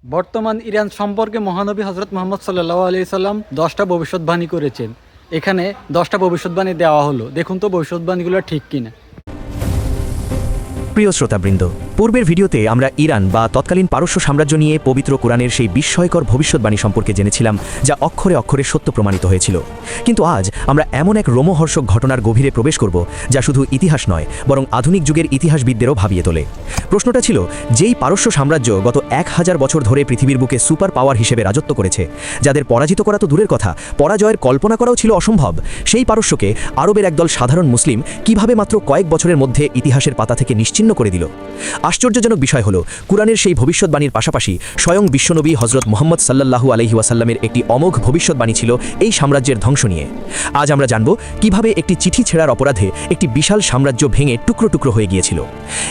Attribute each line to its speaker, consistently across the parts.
Speaker 1: বর্তমান ইরান সম্পর্কে মহানবী হজরত মোহাম্মদ সাল্লাল্লাহু আলাইহি সাল্লাম 10টা ভবিষ্যৎবাণী করেছেন। এখানে 10টা ভবিষ্যৎবাণী দেওয়া হলো, দেখুন তো ভবিষ্যৎবাণীগুলো ঠিক কিনা।
Speaker 2: প্রিয় শ্রোতাবৃন্দ, পূর্বের ভিডিওতে আমরা ইরান বা তৎকালীন পারস্য সাম্রাজ্য নিয়ে পবিত্র কোরআনের সেই বিস্ময়কর ভবিষ্যৎবাণী সম্পর্কে জেনেছিলাম, যা অক্ষরে অক্ষরে সত্য প্রমাণিত হয়েছিল। কিন্তু আজ আমরা এমন এক রোমহর্ষক ঘটনার গভীরে প্রবেশ করব, যা শুধু ইতিহাস নয়, বরং আধুনিক যুগের ইতিহাসবিদদেরও ভাবিয়ে তোলে। প্রশ্নটা ছিল, যেই পারস্য সাম্রাজ্য গত 1000 বছর ধরে পৃথিবীর বুকে সুপার পাওয়ার হিসেবে রাজত্ব করেছে, যাদের পরাজিত করা তো দূরের কথা, পরাজয়ের কল্পনা করাও ছিল অসম্ভব, সেই পারস্যকে আরবের একদল সাধারণ মুসলিম কিভাবে মাত্র কয়েক বছরের মধ্যে ইতিহাসের পাতা থেকে নিশ্চিহ্ন করে দিল। আশ্চর্যজনক বিষয় হলো, কুরআনের সেই ভবিষ্যৎবাণীর পাশাপাশি স্বয়ং বিশ্বনবী হজরত মুহাম্মদ সাল্লাল্লাহু আলাইহি ওয়াসাল্লামের একটি অমোঘ ভবিষ্যৎবাণী ছিল এই সাম্রাজ্যের ধ্বংস নিয়ে। আজ আমরা জানব কিভাবে একটি চিঠি ছেড়ার অপরাধে একটি বিশাল সাম্রাজ্য ভেঙে টুকরো টুকরো হয়ে গিয়েছিল।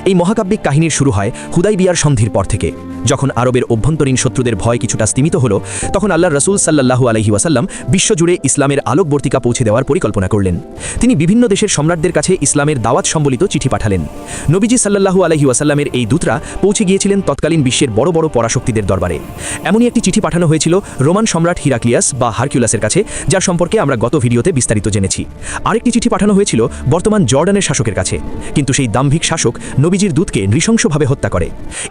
Speaker 2: এই মহাকাব্যিক কাহিনীর শুরু হয় হুদাইবিয়ার সন্ধির পর থেকে। যখন আরবের অভ্যন্তরীণ শত্রুদের ভয় কিছুটা স্তিমিত হলো, তখন আল্লাহর রাসূল সাল্লাল্লাহু আলাইহি ওয়াসাল্লাম বিশ্বজুড়ে ইসলামের আলোকবর্তিকা পৌঁছে দেওয়ার পরিকল্পনা করলেন। তিনি বিভিন্ন দেশের সম্রাটদের কাছে ইসলামের দাওয়াত সম্বলিত চিঠি পাঠালেন। নবীজি সাল্লাল্লাহু আলাইহি ওয়াসাল্লামের এই দূতরা পৌঁছে গিয়েছিলেন তৎকালীন বিশ্বের বড় বড় পরাশক্তিদের দরবারে। এমনই একটি চিঠি পাঠানো হয়েছিল রোমান সম্রাট হিরাক্লিয়াস বা হারকিউলাসের কাছে, যার সম্পর্কে আমরা গত ভিডিওতে বিস্তারিত জেনেছি। আরেকটি চিঠি পাঠানো হয়েছিল বর্তমান জর্ডানের শাসকের কাছে, কিন্তু সেই দাম্ভিক শাসক নবীজির দূতকে নৃশংসভাবে হত্যা করে।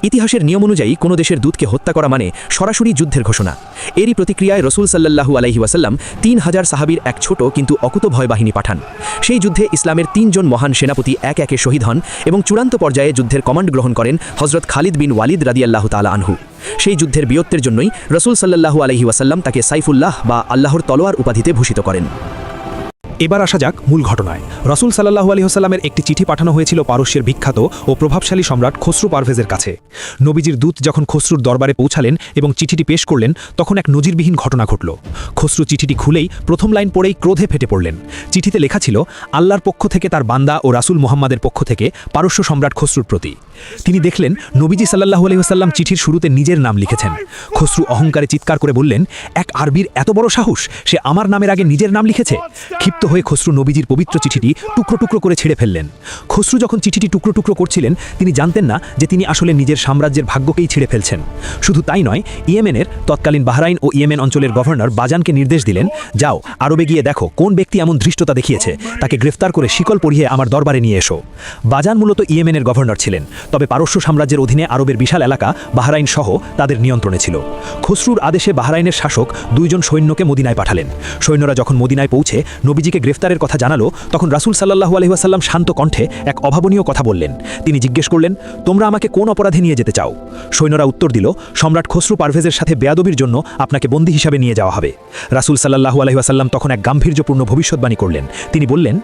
Speaker 2: ইতিহাসের নিয়ম অনুযায়ী কোনো দেশের দূতকে হত্যা করা মানে সরাসরি যুদ্ধের ঘোষণা। এরই প্রতিক্রিয়ায় রাসূল সাল্লাল্লাহু আলাইহি ওয়াসাল্লাম 3000 সাহাবীর এক ছোট কিন্তু অকুতোভয় বাহিনী পাঠান। সেই যুদ্ধে ইসলামের 3 জন মহান সেনাপতি একে একে শহীদ হন এবং চূড়ান্ত পর্যায়ে যুদ্ধের কমান্ড গ্রহণ করেন হযরত খালিদ বিন ওয়ালিদ রাদিয়াল্লাহু তাআলা আনহু। সেই যুদ্ধের বীরত্বের জন্যই রাসূল সাল্লাল্লাহু আলাইহি ওয়াসাল্লাম তাকে সাইফুল্লাহ বা আল্লাহর তলোয়ার উপাধিতে ভূষিত করেন।
Speaker 3: এবার আসা যাক মূল ঘটনায়। রাসূল সাল্লাল্লাহু আলাইহি ওয়াসাল্লামের একটি চিঠি পাঠানো হয়েছিল পারস্যের বিখ্যাত ও প্রভাবশালী সম্রাট খসরু পারভেজের কাছে। নবীজির দূত যখন খসরুর দরবারে পৌঁছালেন এবং চিঠিটি পেশ করলেন, তখন এক নজিরবিহীন ঘটনা ঘটল। খসরু চিঠিটি খুলেই প্রথম লাইন পড়েই ক্রোধে ফেটে পড়লেন। চিঠিতে লেখা ছিল, আল্লাহর পক্ষ থেকে তার বান্দা ও রাসূল মুহাম্মাদের পক্ষ থেকে পারস্য সম্রাট খসরুর প্রতি। তিনি দেখলেন নবীজি সাল্লাল্লাহু আলাইহি ওয়াসাল্লাম চিঠির শুরুতে নিজের নাম লিখেছেন। খসরু অহংকারে চিৎকার করে বললেন, এক আরবির এত বড় সাহস, সে আমার নামের আগে নিজের নাম লিখেছে। ক্ষিপ্ত হয়ে খসরু নবীজির পবিত্র চিঠিটি টুকরো টুকরো করে ছিঁড়ে ফেললেন। খসরু যখন চিঠিটি টুকরো টুকরো করছিলেন, তিনি জানতেন না যে তিনি আসলে নিজের সাম্রাজ্যের ভাগ্যকেই ছিঁড়ে ফেলছেন। শুধু তাই নয়, ইয়েমেনের তৎকালীন বাহরাইন ও ইয়েমেন অঞ্চলের গভর্নর বাজানকে নির্দেশ দিলেন, যাও আরবে গিয়ে দেখো কোন ব্যক্তি এমন ধৃষ্টতা দেখিয়েছে, তাকে গ্রেফতার করে শিকল পরিয়ে আমার দরবারে নিয়ে এসো। বাজান মূলত ইয়েমেনের গভর্নর ছিলেন, তবে পারস্য সাম্রাজ্যের অধীনে আরবের বিশাল এলাকা বাহরাইন সহ তাদের নিয়ন্ত্রণে ছিল। খসরুর আদেশে বাহরাইনের শাসক 2 জন সৈন্যকে মদিনায় পাঠালেন। সৈন্যরা যখন মদিনায় পৌঁছে নবীজিকে গ্রেফতারের কথা জানালো, তখন রাসূল সাল্লাল্লাহু আলাইহি ওয়াসাল্লাম শান্ত কণ্ঠে এক অভাবনীয় কথা বললেন। তিনি জিজ্ঞেস করলেন, তোমরা আমাকে কোন অপরাধে নিয়ে যেতে চাও? সৈন্যরা উত্তর দিল, সম্রাট খসরু পারভেজের সাথে বেয়াদবির জন্য আপনাকে বন্দী হিসাবে নিয়ে যাওয়া হবে। রাসূল সাল্লাল্লাহু আলাইহি ওয়াসাল্লাম তখন এক গাম্ভীর্যপূর্ণ ভবিষ্যৎবাণী করলেন। তিনি বললেন,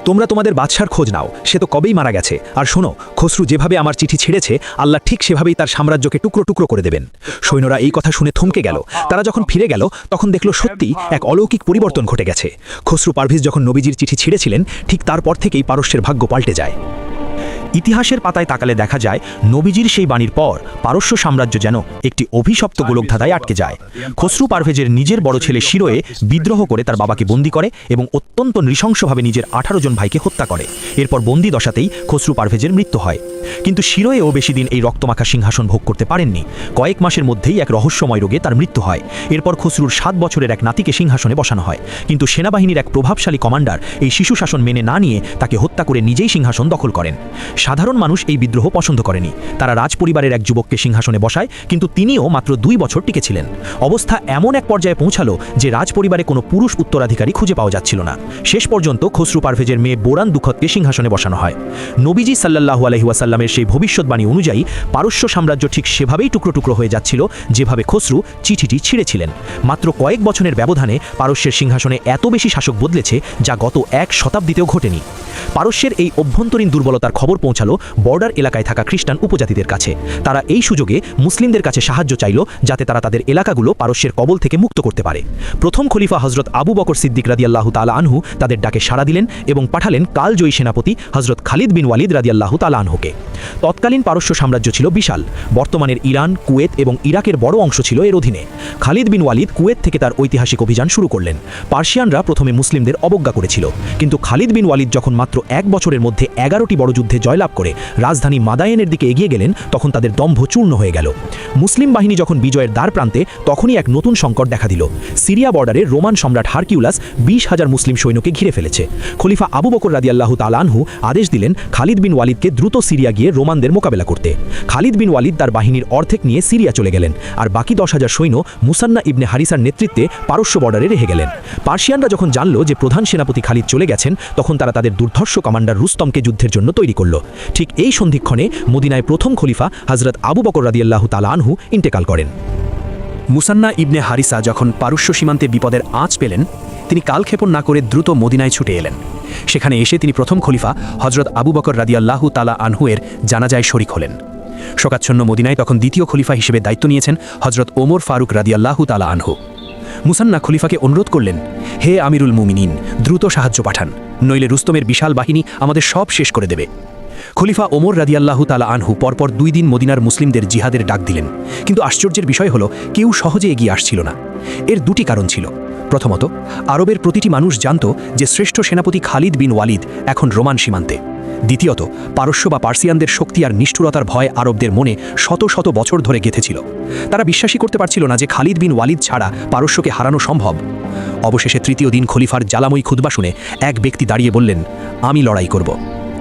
Speaker 3: তোমরা তোমাদের বাদশার খোঁজ নাও, সে তো কবেই মারা গেছে। আর শোনো, খসরু যেভাবে আমার চিঠি ছিঁড়েছে, আল্লাহ ঠিক সেভাবেই তার সাম্রাজ্যকে টুকরো টুকরো করে দেবেন। সৈন্যরা এই কথা শুনে থমকে গেল। তারা যখন ফিরে গেল, তখন দেখল সত্যি এক অলৌকিক পরিবর্তন ঘটে গেছে। খসরু পারভেজ যখন নবীজির চিঠি ছিঁড়েছিলেন, ঠিক তারপর থেকেই পারস্যের ভাগ্য পাল্টে যায়। ইতিহাসের পাতায় তাকালে দেখা যায়, নবীজির সেই বাণীর পর পারস্য সাম্রাজ্য যেন একটি অভিশপ্ত গোলকধাঁধায় আটকে যায়। খসরু পারভেজের নিজের বড় ছেলে শিরোয়ে বিদ্রোহ করে তার বাবাকে বন্দী করে এবং অত্যন্ত নৃশংসভাবে নিজের 18 জন ভাইকে হত্যা করে। এরপর বন্দী দশাতেই খসরু পারভেজের মৃত্যু হয়। কিন্তু শিরোয়েও বেশি দিন এই রক্তমাখা সিংহাসন ভোগ করতে পারেননি। কয়েক মাসের মধ্যেই এক রহস্যময় রোগে তার মৃত্যু হয়। এরপর খসরুর 7 বছরের এক নাতিকে সিংহাসনে বসানো হয়, কিন্তু সেনাবাহিনীর এক প্রভাবশালী কমান্ডার এই শিশু শাসন মেনে না নিয়ে তাকে হত্যা করে নিজেই সিংহাসন দখল করেন। সাধারণ মানুষ এই বিদ্রোহ পছন্দ করেনি। তারা রাজপরিবারের এক যুবককে সিংহাসনে বসায়, কিন্তু তিনিও মাত্র 2 বছর টিকেছিলেন। অবস্থা এমন এক পর্যায়ে পৌঁছালো যে রাজপরিবারে কোনো পুরুষ উত্তরাধিকারী খুঁজে পাওয়া যাচ্ছিল না। শেষ পর্যন্ত খসরু পারভেজের মেয়ে বোরান দুখতকে সিংহাসনে বসানো হয়। নবীজি সাল্লাল্লাহু আলাইহি ওয়াসাল্লামের সেই ভবিষ্যৎবাণী অনুযায়ী পারস্য সাম্রাজ্য ঠিক সেভাবেই টুকরো টুকরো হয়ে যাচ্ছিল, যেভাবে খসরু চিঠিটি ছিঁড়েছিলেন। মাত্র কয়েক বছরের ব্যবধানে পারস্যের সিংহাসনে এত বেশি শাসক বদলেছে, যা গত 1 শতাব্দীতেও ঘটেনি। পারস্যের এই অভ্যন্তরীণ দুর্বলতার খবর পৌঁছালো বর্ডার এলাকায় থাকা খ্রিস্টান উপজাতিদের কাছে। তারা এই সুযোগে মুসলিমদের কাছে সাহায্য চাইল, যাতে তারা তাদের এলাকাগুলো পারস্যের কবল থেকে মুক্ত করতে পারে। প্রথম খলিফা হযরত আবু বকর সিদ্দিক রাদিয়াল্লাহু তাআলা আনহু তাদের ডাকে সাড়া দিলেন এবং পাঠালেন কালজয়ী সেনাপতি হযরত খালিদ বিন ওয়ালিদ রাদিয়াল্লাহু তাআলা আনহুকে। তৎকালীন পারস্য সাম্রাজ্য ছিল বিশাল। বর্তমানের ইরান, কুয়েত এবং ইরাকের বড় অংশ ছিল এর অধীনে। খালিদ বিন ওয়ালিদ কুয়েত থেকে তার ঐতিহাসিক অভিযান শুরু করলেন। পার্সিয়ানরা প্রথমে মুসলিমদের অবজ্ঞা করেছিল, কিন্তু খালিদ বিন ওয়ালিদ যখন মাত্র 1 বছরের মধ্যে 11টি বড় যুদ্ধে জয়লাভ লাভ করে রাজধানী মাদায়েনের দিকে এগিয়ে গেলেন, তখন তাদের দম্ভ চূর্ণ হয়ে গেল। মুসলিম বাহিনী যখন বিজয়ের দ্বার প্রান্তে, তখনই এক নতুন সংকট দেখা দিল। সিরিয়া বর্ডারে রোমান সম্রাট হারকিউলাস 20,000 মুসলিম সৈন্যকে ঘিরে ফেলেছে। খলিফা আবু বকর রাদিয়াল্লাহু তাআলা আনহু আদেশ দিলেন খালিদ বিন ওয়ালিদকে দ্রুত সিরিয়া গিয়ে রোমানদের মোকাবেলা করতে। খালিদ বিন ওয়ালিদ তার বাহিনীর অর্ধেক নিয়ে সিরিয়া চলে গেলেন, আর বাকি 10,000 সৈন্য মুসান্না ইবনে হারিসার নেতৃত্বে পারস্য বর্ডারে রেখে গেলেন। পার্সিয়ানরা যখন জানল যে প্রধান সেনাপতি খালিদ চলে গেছেন, তখন তারা তাদের দুর্ধর্ষ কমান্ডার রুস্তমকে যুদ্ধের জন্য তৈরি করল। ঠিক এই সন্ধিক্ষণে মদিনায় প্রথম খলিফা হযরত আবু বকর রাদিয়াল্লাহু তাআলা আনহু ইন্তেকাল করেন। মুসান্না ইবনে হারিসা যখন পারস্য সীমান্তে বিপদের আঁচ পেলেন, তিনি কালক্ষেপণ না করে দ্রুত মদিনায় ছুটে এলেন। সেখানে এসে তিনি প্রথম খলিফা হযরত আবু বকর রাদিয়াল্লাহু তাআলা আনহুয়ের জানাজায় শরীক হলেন। শোকাচ্ছন্ন মদিনায় তখন দ্বিতীয় খলিফা হিসেবে দায়িত্ব নিয়েছেন হযরত ওমর ফারুক রাদিয়াল্লাহু তাআলা আনহু। মুসান্না খলিফাকে অনুরোধ করলেন, হে আমিরুল মুমিনিন, দ্রুত সাহায্য পাঠান, নইলে রুস্তমের বিশাল বাহিনী আমাদের সব শেষ করে দেবে। খলিফা ওমর রাদিয়াল্লাহু তাআলা আনহু পরপর 2 দিন মদিনার মুসলিমদের জিহাদের ডাক দিলেন, কিন্তু আশ্চর্যের বিষয় হলো কেউ সহজে এগিয়ে আসছিল না। এর 2টি কারণ ছিল। প্রথমত, আরবের প্রতিটি মানুষ জানত যে শ্রেষ্ঠ সেনাপতি খালিদ বিন ওয়ালিদ এখন রোমান সীমান্তে। দ্বিতীয়ত, পারস্য বা পার্সিয়ানদের শক্তি আর নিষ্ঠুরতার ভয় আরবদের মনে শত শত বছর ধরে গেঁথেছিল। তারা বিশ্বাসই করতে পারছিল না যে খালিদ বিন ওয়ালিদ ছাড়া পারস্যকে হারানো সম্ভব। অবশেষে তৃতীয় দিন খলিফার জ্বালাময়ী খুতবা শুনে এক ব্যক্তি দাঁড়িয়ে বললেন, আমি লড়াই করব।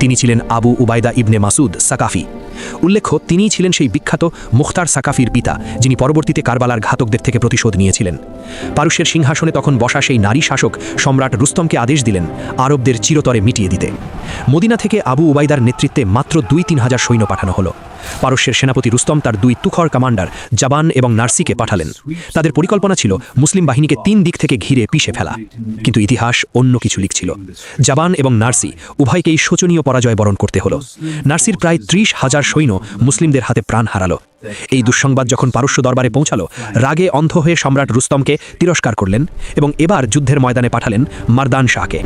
Speaker 3: তিনি ছিলেন আবু উবাইদা ইবনে মাসুদ সাকাফি। উল্লেখ্য, তিনিই ছিলেন সেই বিখ্যাত মুখতার সাকাফির পিতা, যিনি পরবর্তীতে কারবালার ঘাতকদের থেকে প্রতিশোধ নিয়েছিলেন। পারস্যের সিংহাসনে তখন বসা সেই নারী শাসক সম্রাট রুস্তমকে আদেশ দিলেন আরবদের চিরতরে মিটিয়ে দিতে। মদিনা থেকে আবু উবাইদার নেতৃত্বে মাত্র 2-3 হাজার সৈন্য পাঠানো হলো। পারস্যের সেনাপতি রুস্তম তার 2 তুখর কমান্ডার জাবান এবং নার্সিকে পাঠালেন। তাদের পরিকল্পনা ছিল মুসলিম বাহিনীকে 3 দিক থেকে ঘিরে পিষে ফেলা, কিন্তু ইতিহাস অন্য কিছু লিখছিল। জাবান এবং নার্সি উভয়কেই শোচনীয় পরাজয় বরণ করতে হলো। নার্সির প্রায় 30,000 সৈন্য মুসলিমদের হাতে প্রাণ হারালো। এই দুঃসংবাদ যখন পারস্য দরবারে পৌঁছালো, রাগে অন্ধ হয়ে সম্রাট রুস্তমকে তিরস্কার করলেন এবং এবার যুদ্ধের ময়দানে পাঠালেন মারদান শাহকে।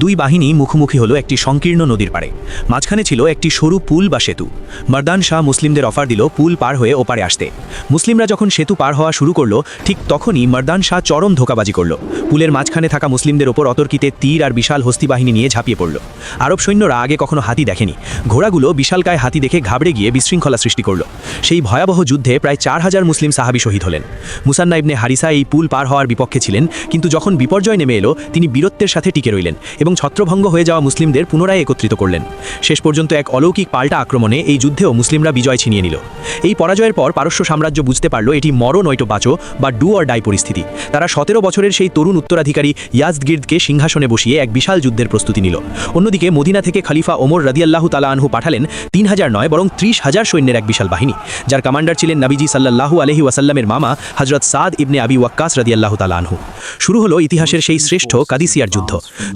Speaker 3: 2 বাহিনী মুখোমুখি হলো একটি সংকীর্ণ নদীর পাড়ে। মাঝখানে ছিল একটি সরু পুল বা সেতু। মারদান শাহ মুসলিমদের অফার দিল পুল পার হয়ে ওপারে আসতে। মুসলিমরা যখন সেতু পার হওয়া শুরু করলো, ঠিক তখনই মারদান শাহ চরম ধোঁকাবাজি করল। পুলের মাঝখানে থাকা মুসলিমদের ওপর অতর্কিতে তীর আর বিশাল হস্তি বাহিনী নিয়ে ঝাঁপিয়ে পড়ল। আরব সৈন্যরা আগে কখনো হাতি দেখেনি। ঘোড়াগুলো বিশালকায় হাতি দেখে ঘাবড়ে গিয়ে বিশৃঙ্খলা সৃষ্টি করল। সেই ভয়াবহ যুদ্ধে প্রায় 4,000 মুসলিম সাহাবী শহীদ হলেন। মুসান্না ইবনে হারিসা এই পুল পার হওয়ার বিপক্ষে ছিলেন, কিন্তু যখন বিপর্যয় নেমে এলো, তিনি বীরত্বের সাথে টিকে রইলেন এবং ছত্রভঙ্গ হয়ে যাওয়া মুসলিমদের পুনরায় একত্রিত করলেন। শেষ পর্যন্ত এক অলৌকিক পাল্টা আক্রমণে এই যুদ্ধেও মুসলিমরা বিজয় ছিনিয়ে নিল। এই পরাজয়ের পর পারস্য সাম্রাজ্য বুঝতে পারল এটি মরো নয়তো বাঁচো বা ডু অর ডাই পরিস্থিতি। তারা 17 বছরের সেই তরুণ উত্তরাধিকারী ইয়াজদগির্দকে সিংহাসনে বসিয়ে এক বিশাল যুদ্ধের প্রস্তুতি নিল। অন্যদিকে মদিনা থেকে খলিফা ওমর রাদিয়াল্লাহু তাআলা আনহু পাঠালেন 3,000 নয় বরং 30,000 সৈন্যের এক বিশাল বাহিনী, যার কমান্ডার ছিলেন নবীজি সাল্লাল্লাহু আলাইহি ওয়াসাল্লামের মামা হযরত সাদ ইবনে আবি ওয়াক্কাস রাদিয়াল্লাহু তাআলা আনহু। শুরু হলো ইতিহাসের সেই শ্রেষ্ঠ কাদিসিয়ার যুদ্ধ।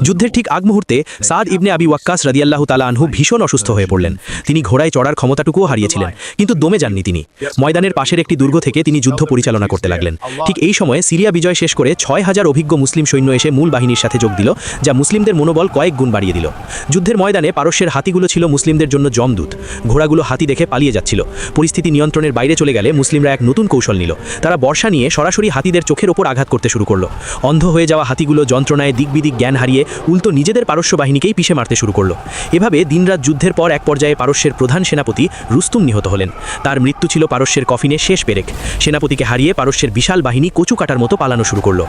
Speaker 3: যুদ্ধের ঠিক আগ মুহূর্তে সাদ ইবনে আবি ওয়াক্কাস রাদিয়াল্লাহু তাআলা আনহু ভীষণ অসুস্থ হয়ে পড়লেন। তিনি ঘোড়ায় চড়ার ক্ষমতাটুকুও হারিয়েছিলেন, কিন্তু দমে যাননি তিনি। ময়দানের পাশের একটি দুর্গ থেকে তিনি যুদ্ধ পরিচালনা করতে লাগলেন। ঠিক এই সময়ে সিরিয়া বিজয় শেষ করে 6,000 অভিজ্ঞ মুসলিম সৈন্য এসে মূল বাহিনীর সাথে যোগ দিল, যা মুসলিমদের মনোবল কয়েক গুণ বাড়িয়ে দিল। যুদ্ধের ময়দানে পারস্যের হাতিগুলো ছিল মুসলিমদের জন্য জমদূত। ঘোড়াগুলো হাতি দেখে পালিয়ে যাচ্ছিল। পরিস্থিতি নিয়ন্ত্রণের বাইরে চলে গেলে মুসলিমরা এক নতুন কৌশল নিল। তারা বর্ষা নিয়ে সরাসরি হাতিদের চোখের ওপর আঘাত করতে শুরু করলো। অন্ধ হয়ে যাওয়া হাতিগুলো যন্ত্রণায় দিকবিদিক জ্ঞান হারিয়ে উল্টো নিজেদের পারস্য বাহিনীকেই পিষে মারতে শুরু করলো। এভাবে দিনরাত যুদ্ধের পর এক পর্যায়ে পারস্যের প্রধান সেনাপতি রুস্তুম নিহত হলেন। তার মৃত্যু ছিল পারস্যের কফিনে শেষ পেরেক। সেনাপতিকে হারিয়ে পারস্যের বিশাল বাহিনী কচু কাটার মতো পালানো শুরু করলো।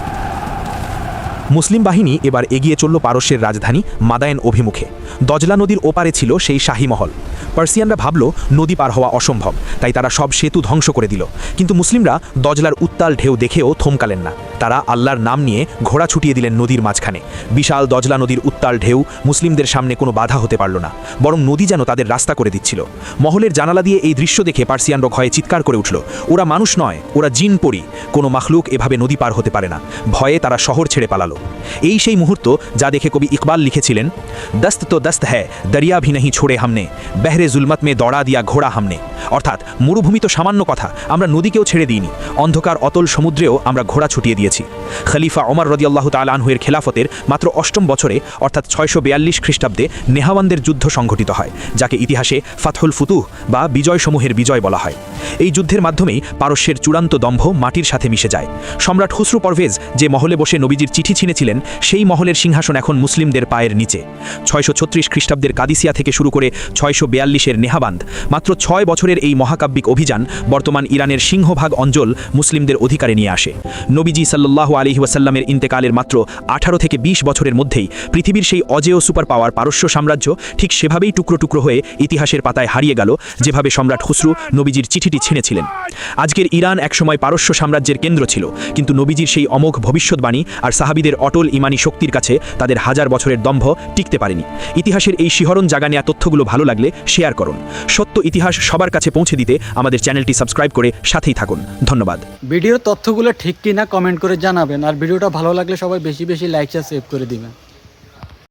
Speaker 4: মুসলিম বাহিনী এবার এগিয়ে চলল পারস্যের রাজধানী মাদায়েন অভিমুখে। দজলা নদীর ওপারে ছিল সেই শাহী মহল। পার্সিয়ানরা ভাবল নদী পার হওয়া অসম্ভব, তাই তারা সব সেতু ধ্বংস করে দিল। কিন্তু মুসলিমরা দজলার উত্তাল ঢেউ দেখেও থমকালেন না। তারা আল্লাহর নাম নিয়ে ঘোড়া ছুটিয়ে দিলেন নদীর মাঝখানে। বিশাল দজলা নদীর উত্তাল ঢেউ মুসলিমদের সামনে কোনো বাধা হতে পারল না, বরং নদী যেন তাদের রাস্তা করে দিচ্ছিল। মহলের জানালা দিয়ে এই দৃশ্য দেখে পার্সিয়ানরা ভয়ে চিৎকার করে উঠল, ওরা মানুষ নয়, ওরা জিন পরি, কোনো মাখলুক এভাবে নদী পার হতে পারে না। ভয়ে তারা শহর ছেড়ে পালালো। এই সেই মুহূর্ত যা দেখে কবি ইকবাল লিখেছিলেন, দস্ত তো দস্ত হ্যায় দরিয়া ভি नहीं छोड़े हमने बहरे जुल्मत में दौड़ा दिया घोड़ा हमने। অর্থাৎ মরুভূমি তো সামান্য কথা, আমরা নদীকেও ছেড়ে দিইনি, অন্ধকার অতল সমুদ্রেও আমরা ঘোড়া ছুটিয়ে দিয়েছি। খলিফা ওমর রাদিয়াল্লাহু তাআলা আনহুর খেলাফতের মাত্র 8ম বছরে অর্থাৎ 642 খ্রিস্টাব্দে নেহাওয়ান্দের যুদ্ধ সংঘটিত হয়, যাকে ইতিহাসে ফাতহুল ফুতুহ বা বিজয়সমূহের বিজয় বলা হয়। এই যুদ্ধের মাধ্যমেই পারস্যের চূড়ান্ত দম্ভ মাটির সাথে মিশে যায়। সম্রাট খুসরু পারভেজ যে মহলে বসে নবীজির চিঠি ছিনে ছিলেন সেই মহলের সিংহাসন এখন মুসলিমদের পায়ের নিচে। 636 খ্রিস্টাব্দের কাদিসিয়া থেকে শুরু করে 642-এর নেহাবান্দ, মাত্র 6 বছরের এই মহাকাব্যিক অভিযান বর্তমান ইরানের সিংহভাগ অঞ্চল মুসলিমদের অধিকারে নিয়ে আসে। নবীজি সাল্লাল্লাহু আলাইহি ওয়াসাল্লামের ইন্তেকালের মাত্র 18 থেকে 20 বছরের মধ্যেই পৃথিবীর সেই অজেয় সুপার পাওয়ার পারস্য সাম্রাজ্য ঠিক সেভাবেই টুকরো টুকরো হয়ে ইতিহাসের পাতায় হারিয়ে গেল, যেভাবে সম্রাট খুসরু নবীজির চিঠিটি ছিঁড়েছিলেন। আজকের ইরান একসময় পারস্য সাম্রাজ্যের কেন্দ্র ছিল, কিন্তু নবীজির সেই অমোঘ ভবিষ্যৎবাণী আর সাহাবীদের অটল ইমানি শক্তির কাছে তাদের হাজার বছরের দম্ভ টিকতে পারেনি। ইতিহাসের এই শিহরণ জাগানিয়া তথ্যগুলো ভালো লাগলে শেয়ার করুন। সত্য ইতিহাস সবার কাছে পৌঁছে দিতে আমাদের চ্যানেলটি সাবস্ক্রাইব করে সাথেই থাকুন। ধন্যবাদ।
Speaker 1: ভিডিওর তথ্যগুলো ঠিক কিনা কমেন্ট করে জানাবেন, আর ভিডিওটা ভালো লাগলে সবাই বেশি বেশি লাইক শেয়ার সেভ করে দিবেন।